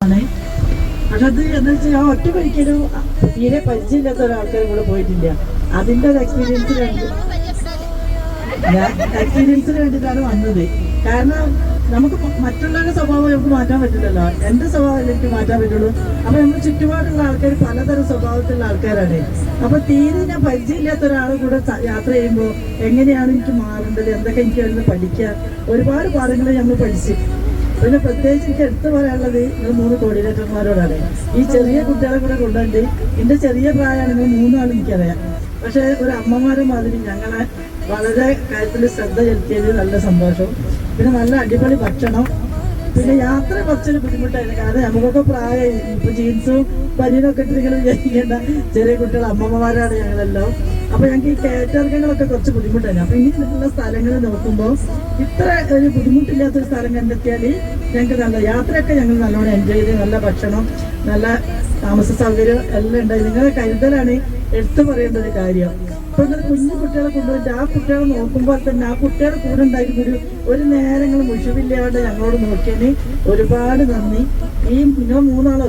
പക്ഷെ അത് എന്താ വെച്ചാൽ ഞാൻ ഒറ്റ ഒരിക്കലും തീരെ പരിചയമില്ലാത്ത ഒരാൾക്കാരും കൂടെ പോയിട്ടില്ല. അതിന്റെ ഒരു എക്സ്പീരിയൻസിന് വേണ്ടിയിട്ടാണ് വന്നത്. കാരണം നമുക്ക് മറ്റുള്ളവരുടെ സ്വഭാവം നമുക്ക് മാറ്റാൻ പറ്റില്ലല്ലോ. എന്റെ സ്വഭാവം എനിക്ക് മാറ്റാൻ പറ്റുള്ളൂ. അപ്പൊ നമ്മുടെ ചുറ്റുപാടുള്ള ആൾക്കാർ പലതരം സ്വഭാവത്തിലുള്ള ആൾക്കാരാണ്. അപ്പൊ തീരെ ഞാൻ പരിചയമില്ലാത്ത ഒരാളെ കൂടെ യാത്ര ചെയ്യുമ്പോൾ എങ്ങനെയാണ് എനിക്ക് മാറേണ്ടത്, എന്തൊക്കെ എനിക്ക് വരുന്നത് പഠിക്കാൻ ഒരുപാട് പാഠങ്ങൾ നമ്മൾ പഠിച്ചു. പിന്നെ പ്രത്യേകിച്ച് എനിക്ക് എടുത്തു പറയാനുള്ളത് നിങ്ങൾ 3 കോർഡിനേറ്റർമാരോടാണ്. ഈ ചെറിയ കുട്ടികളെ കൂടെ കൊണ്ടുവന്നിട്ട് എന്റെ ചെറിയ പ്രായമാണ്, നിങ്ങൾ 3 ആളും എനിക്കറിയാം. പക്ഷെ ഒരു അമ്മമാരെ മാതിരി ഞങ്ങളെ വളരെ കാര്യത്തിൽ ശ്രദ്ധ ചെലുത്തിയത് നല്ല സന്തോഷം. പിന്നെ നല്ല അടിപൊളി ഭക്ഷണം. പിന്നെ യാത്ര കുറച്ചൊരു ബുദ്ധിമുട്ടായിരുന്നു. കാരണം നമുക്കൊക്കെ പ്രായം ഇപ്പൊ ജീൻസും പനിയൊക്കെ ഇട്ട് നിങ്ങൾ വിചാരിക്കേണ്ട ചെറിയ കുട്ടികൾ അമ്മമ്മമാരാണ് ഞങ്ങളല്ലോ. അപ്പൊ ഞങ്ങൾക്ക് ഈ കയറ്റിറക്കങ്ങളൊക്കെ കുറച്ച് ബുദ്ധിമുട്ടായിരുന്നു. അപ്പൊ ഇങ്ങനെയുള്ള സ്ഥലങ്ങൾ നോക്കുമ്പോൾ ഇത്ര ഒരു ബുദ്ധിമുട്ടില്ലാത്തൊരു സ്ഥലം കണ്ടെത്തിയാൽ ഞങ്ങൾക്ക് നല്ല യാത്രയൊക്കെ ഞങ്ങൾ നല്ലോണം എൻജോയ് ചെയ്ത് നല്ല ഭക്ഷണം, നല്ല താമസ സൗകര്യം എല്ലാം ഉണ്ടായി. നിങ്ങളുടെ കരുതലാണ് എടുത്തു പറയേണ്ട ഒരു കാര്യം. ഇപ്പൊ ഇങ്ങനെ കുഞ്ഞു കുട്ടികളെ കൊണ്ടുപോയിട്ട് ആ കുട്ടികളെ നോക്കുമ്പോൾ തന്നെ ആ കുട്ടികളെ കൂടെ ഉണ്ടായിട്ട് ഒരു നേരങ്ങൾ മുഷിവില്ലാണ്ട് ഞങ്ങളോട് നോക്കിയതിന് ഒരുപാട് നന്ദി. ഈ നിങ്ങൾ 3 ആളോ